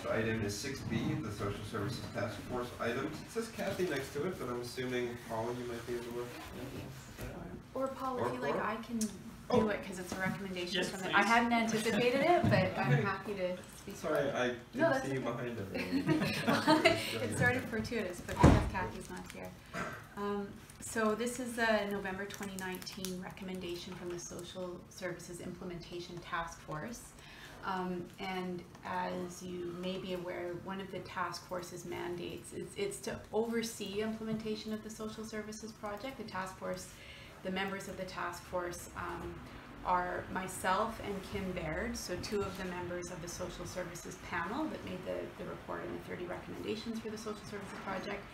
next item is 6B, the Social Services Task Force items. It says Kathy next to it, but I'm assuming, Paula, you might be able to. Or Paul, Or if you like, Paul? I can do it because it's a recommendation Yes, from the. please. I hadn't anticipated it, but I'm Okay. happy to speak. Sorry, I No, didn't that's see you okay. behind everyone. It's sort of fortuitous, but because Kathy's not here. So this is a November 2019 recommendation from the Social Services Implementation Task Force. And as you may be aware, one of the task force's mandates it's to oversee implementation of the social services project. The task force, the members of the task force are myself and Kim Baird, so two of the members of the social services panel that made the report and the 30 recommendations for the social services project.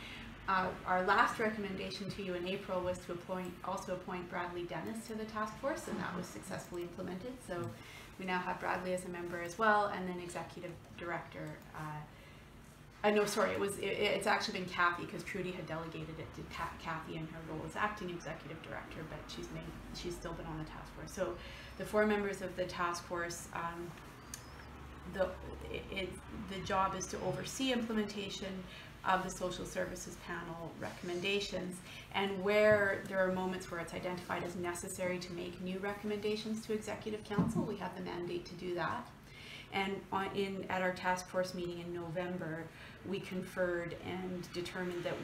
Our last recommendation to you in April was to also appoint Bradley Dennis to the task force, and that was successfully implemented. So we now have Bradley as a member as well, and then executive director. No, sorry, it's actually been Kathy, because Trudy had delegated it to Kathy in her role as acting executive director, but she's still been on the task force. So the 4 members of the task force, the job is to oversee implementation of the social services panel recommendations, and where there are moments where it's identified as necessary to make new recommendations to executive council, we have the mandate to do that. And at our task force meeting in November, we conferred and determined that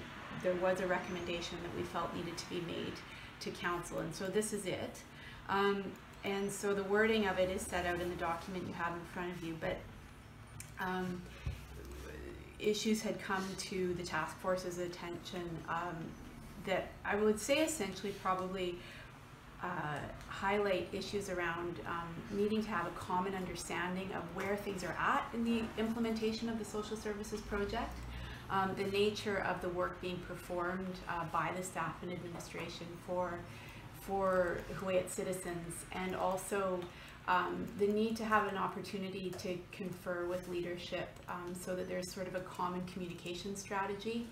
there was a recommendation that we felt needed to be made to council, and so this is it. And so the wording of it is set out in the document you have in front of you, but issues had come to the task force's attention that I would say essentially probably highlight issues around needing to have a common understanding of where things are at in the implementation of the social services project, the nature of the work being performed by the staff and administration for Huu-ay-aht citizens, and also the need to have an opportunity to confer with leadership so that there's sort of a common communication strategy,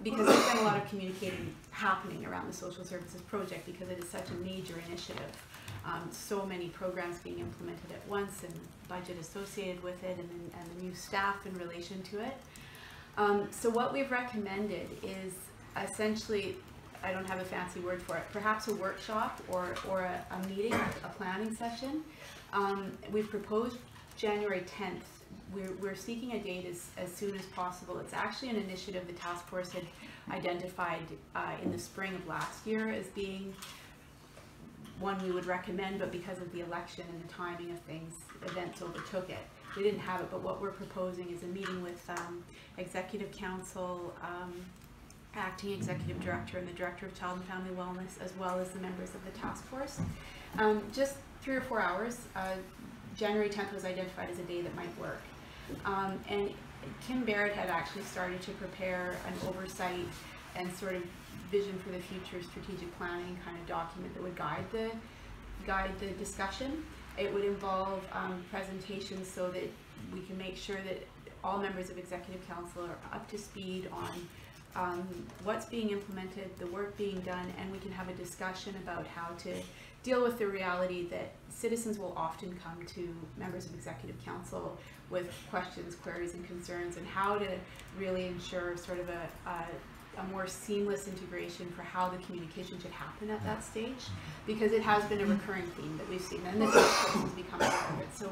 because there's been a lot of communicating happening around the social services project because it is such a major initiative. So many programs being implemented at once, and budget associated with it, and the new staff in relation to it. So what we've recommended is essentially, I don't have a fancy word for it, perhaps a workshop or a meeting, a planning session. We've proposed January 10th. We're seeking a date as soon as possible. It's actually an initiative the task force had identified in the spring of last year as being one we would recommend, but because of the election and the timing of things, events overtook it. We didn't have it, but what we're proposing is a meeting with Executive Council, Acting Executive Director, and the Director of Child and Family Wellness, as well as the members of the task force. Just 3 or 4 hours. January 10th was identified as a day that might work. And Kim Baird had actually started to prepare an oversight and sort of vision for the future strategic planning kind of document that would guide the discussion. It would involve presentations so that we can make sure that all members of Executive Council are up to speed on what's being implemented, the work being done, and we can have a discussion about how to deal with the reality that citizens will often come to members of Executive Council with questions, queries, and concerns, and how to really ensure sort of a more seamless integration for how the communication should happen at that stage, because it has been a recurring theme that we've seen, and the task force has become part of it. So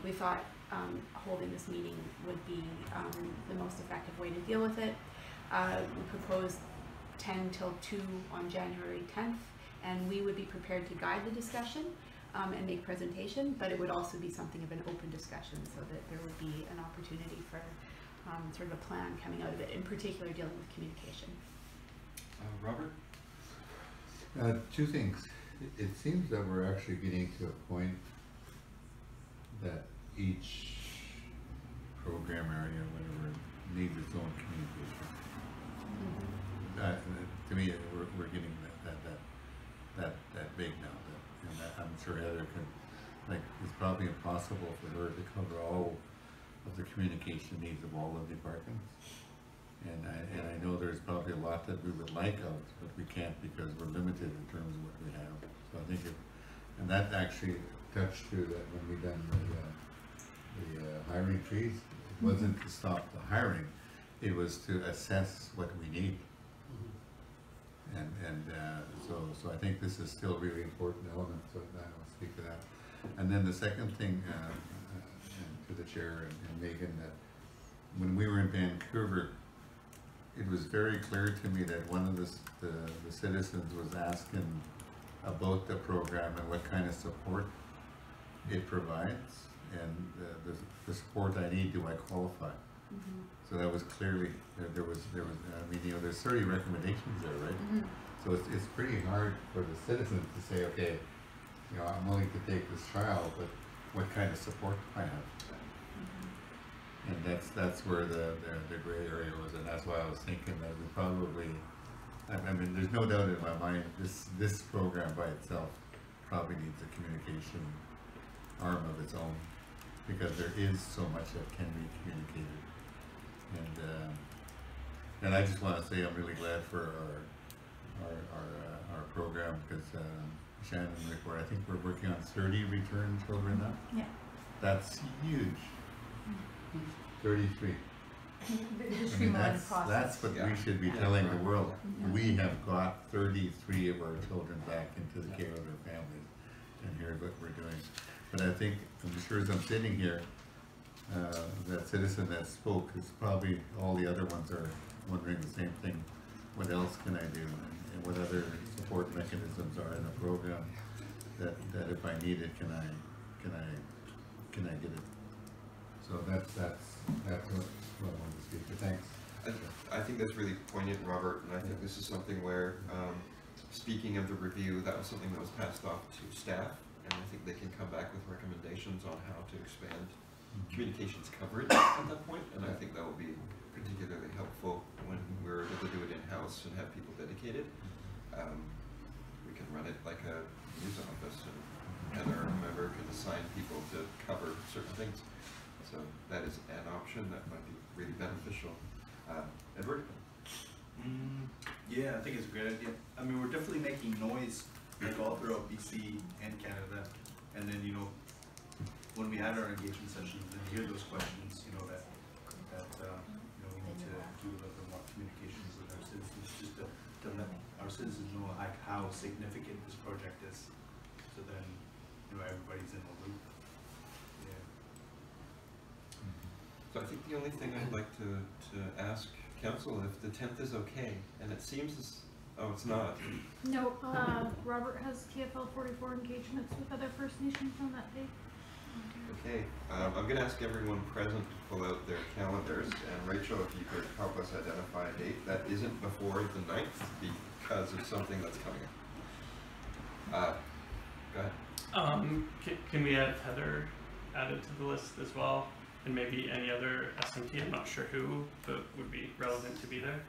we thought holding this meeting would be the most effective way to deal with it. We proposed 10 till 2 on January 10th, and we would be prepared to guide the discussion and make presentation, but it would also be something of an open discussion so that there would be an opportunity for sort of a plan coming out of it, in particular dealing with communication. Robert? 2 things. It seems that we're actually getting to a point that each program area, whatever, needs its own communication. To me, we're getting that big now. And I'm sure Heather can, it's probably impossible for her to cover all of the communication needs of all the departments. And I know there's probably a lot that we would like of, but we can't because we're limited in terms of what we have. So I think and that actually touched to that when we done the hiring freeze. wasn't to stop the hiring, it was to assess what we need. So I think this is still a really important element, so I'll speak to that. And then the second thing, to the chair and Megan, that when we were in Vancouver, it was very clear to me that one of the citizens was asking about the program and what kind of support it provides, and the support I need, do I qualify? So that was clearly, there was, I mean, there's 30 recommendations there, right? So it's pretty hard for the citizens to say, okay, I'm willing to take this trial, but what kind of support do I have? And that's where the gray area was, and that's why I was thinking that we probably, I mean, there's no doubt in my mind, this program by itself probably needs a communication arm of its own, because there is so much that can be communicated. And I just want to say I'm really glad for our program, because Shannon report, I think we're working on 30 return children now. Yeah. That's huge. 33. The That's what we should be telling the world. We have got 33 of our children back into the care of their families, and here's what we're doing. But I think, I'm sure as I'm sitting here, that citizen that spoke is probably, all the other ones are wondering the same thing. What else can I do, and what other support mechanisms are in the program that if I need it, can I get it? So that's what I wanted to speak to. Thanks. I think that's really poignant, Robert, and I think this is something where, speaking of the review, that was something that was passed off to staff, and I think they can come back with recommendations on how to expand communications coverage at that point, and I think that will be particularly helpful when we're able to do it in-house and have people dedicated. We can run it like a news office, and Heather or whomever can assign people to cover certain things. So that is an option that might be really beneficial. Edward? Yeah, I think it's a great idea. I mean, we're definitely making noise like all throughout BC and Canada, and then when we had our engagement sessions and hear those questions, that we need to do a little bit more communications with our citizens, just to let our citizens know how significant this project is, so then everybody's in the loop. So I think the only thing I'd like to ask council, if the 10th is okay, and it seems oh, it's not. No, Robert has TFL 44 engagements with other First Nations on that day. Okay, I'm going to ask everyone present to pull out their calendars, and Rachel, if you could help us identify a date that isn't before the 9th because of something that's coming up. Go ahead. Can we have Heather added to the list as well? And maybe any other SMT, I'm not sure who, but would be relevant to be there.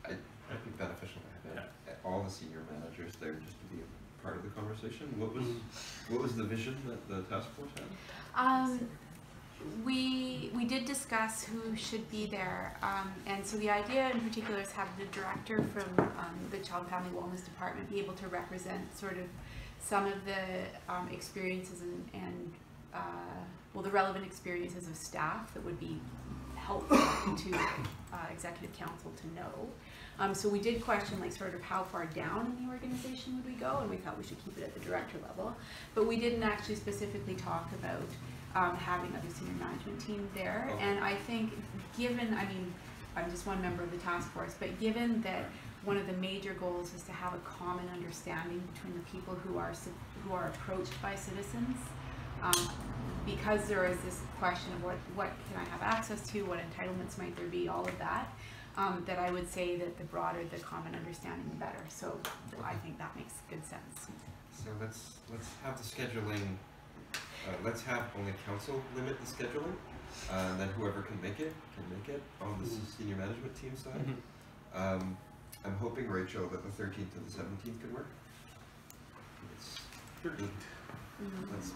It'd be beneficial to have all the senior managers there just to be a part of the conversation. What was the vision that the task force had? We did discuss who should be there, and so the idea in particular is have the director from the Child and Family Wellness Department be able to represent sort of some of the experiences and the relevant experiences of staff that would be helpful to executive council to know. So we did question sort of how far down in the organization would we go, and we thought we should keep it at the director level. But we didn't actually specifically talk about having other senior management team there. Okay. And I think given, I'm just one member of the task force, but given that one of the major goals is to have a common understanding between the people who are approached by citizens, because there is this question of what can I have access to, what entitlements might there be, all of that, that I would say that the broader the common understanding, the better. So I think that makes good sense. So let's have the scheduling. Let's have only council limit the scheduling, and then whoever can make it on the senior management team side. Mm-hmm. I'm hoping, Rachel, that the 13th to the 17th can work. It's 13th. Mm-hmm. That's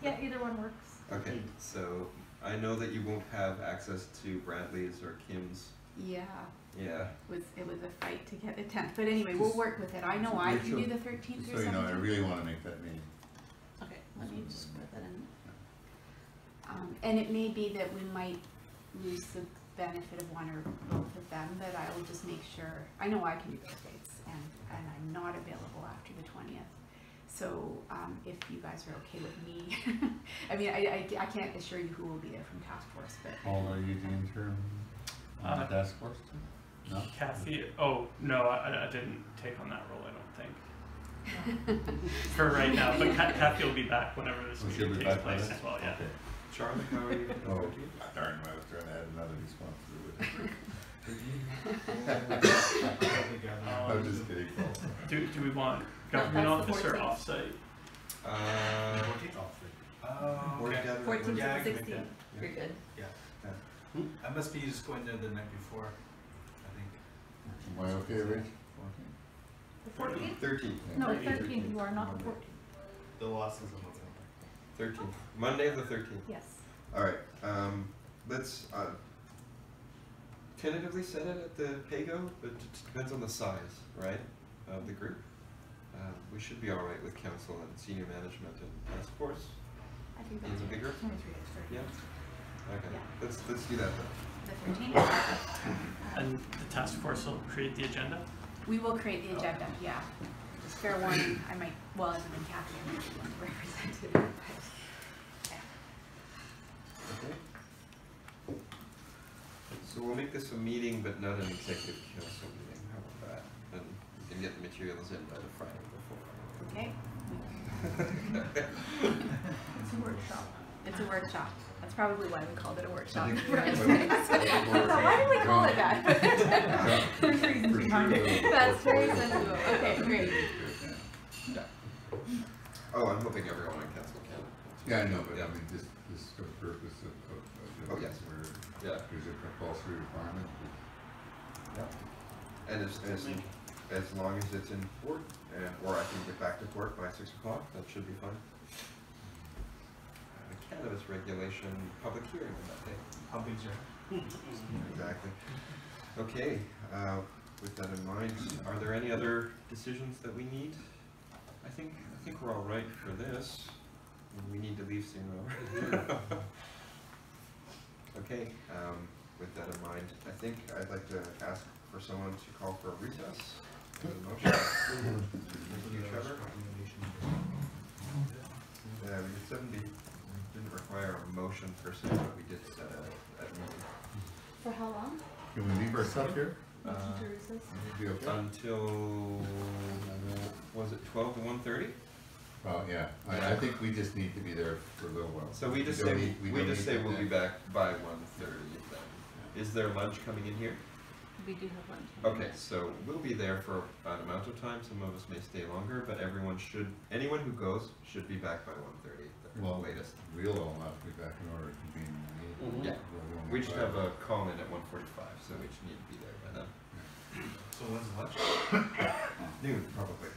yeah, either one works. Okay, so I know that you won't have access to Bradley's or Kim's. Yeah. Yeah. It was a fight to get the 10th, but anyway, we'll work with it. I know I can do the 13th or 17th. So I really want to make that meeting. Okay, let me just put that in. And it may be that we might lose the benefit of one or both of them, but I will just make sure, I know I can do those dates, and I'm not available after the 20th. So if you guys are okay with me, I mean, I can't assure you who will be there from task force, but Paul, are you the intern on the task force too? No? Kathy, oh, no, I didn't take on that role, I don't think. For right now, but Kathy will be back whenever this Oh, she'll meeting be takes back by place then? as well, yeah. Okay. Charlie, how are you? Oh, darn, I was trying to add another responsibility. I'm just kidding, Paul. Do we want government that's the office or 14th. offsite? Board Okay. gathering? 14th Yeah, I to can make 16th, that. you're good. Yeah. I must be just going there the night before, I think. Am I okay, Rich? The 14th? 13th. No, 13th, you are not the 14th. The loss is a 13th. Monday the 13th. Yes. All right. Let's tentatively set it at the PAYGO, but it depends on the size, right, of the group. We should be all right with council and senior management and task force. I think Is that's it bigger? It's only 3 days, 30 Yeah. days. Okay. Yeah. Let's do that then. The 13th. And the task force will create the agenda? We will create the agenda, yeah. Just fair warning, I might, well, other than Kathy, I might be one to represent it, but, yeah. Okay. So we'll make this a meeting, but not an executive council meeting. How about that? And we can get the materials in by the Friday before. Okay? It's a workshop. It's a workshop. That's probably why we called it a workshop. think- Why did we call it that? There's reasons behind it. That's very sensible. Okay, great. Oh, I'm hoping everyone on council can. Yeah, I know, but Yeah. I mean, just for the purpose of Oh, yes. where Yeah. there's a compulsory requirement. And as long as it's in court, or I can get back to court by 6 o'clock, that should be fine. Cannabis regulation, public hearing on that day. How big's your? Exactly. Okay, with that in mind, are there any other decisions that we need? I think we're all right for this. We need to leave sooner. Okay, with that in mind, I think I'd like to ask for someone to call for a recess. Is there a motion? Thank you, Trevor. Yeah, we did 7B. Didn't require a motion per se, but we did set a meeting. For how long? Can we leave our stuff here? Motion to recess? Be okay? Until, was it 12 to 1:30? Well, yeah, I think we just need to be there for a little while. So we just don't say, need- we don't just need say to we'll be then- back by 1:30 then. Is there lunch coming in here? We do have lunch. Okay, so we'll be there for an amount of time, some of us may stay longer, but anyone who goes should be back by 1:30 at the Well, latest. we'll all have to be back in order to convene the meeting. Yeah. We'll only We just five. have a call in at 1:45, so we just need to be there by then. So when's lunch? Noon, probably.